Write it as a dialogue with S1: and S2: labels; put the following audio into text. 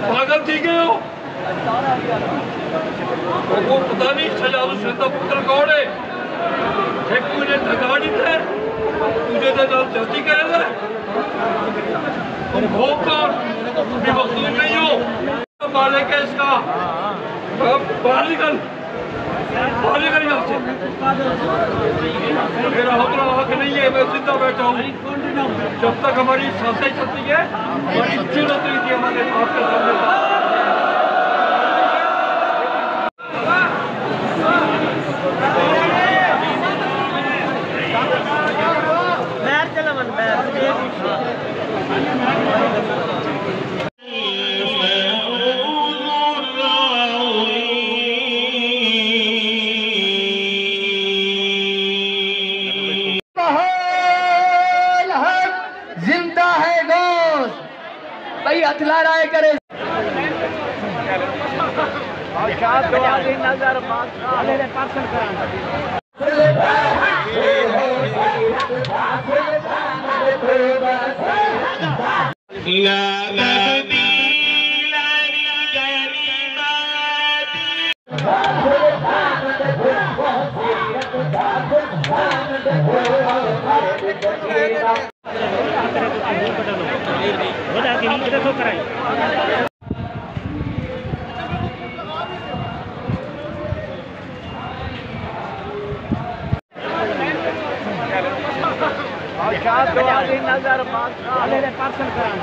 S1: पागल थी गए हो? वो पता नहीं सजाद हुसैन का पुत्र कौन है? एक तुझे धगा नहीं थे, तुझे तो नाम जल्दी करेगा। तुम हो कौन? बेवकूफ नहीं हो? मालिक है इसका। बाहर निकल यहाँ से। मेरा उतना हक नहीं है, मैं जिंदा बैठा हूँ। जब तक हमारी सांसें चलती है, हमारी जुर्रत नहीं थी हमारे आपके सामने।
S2: जिंदा है दोस्त भाई, हथला रहा है करे नजर पार्सल करा